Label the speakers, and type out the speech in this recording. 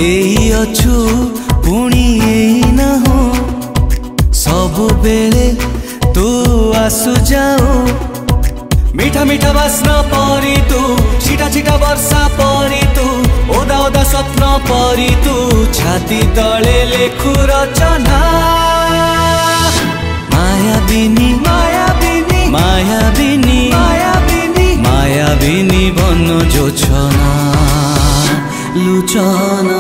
Speaker 1: एई अछु पुणी एई ना हो सब बेले तू आसु जाओ मीठा मीठा बास्ना परी तू छिटा छिटा वर्षा परी तू ओदा ओदा स्वप्न परी तू छाती तले लेखु रचना मायाबिनी मायाबिनी मायाबिनी मायाबिनी मायाबिनी बन जोछना लुचना।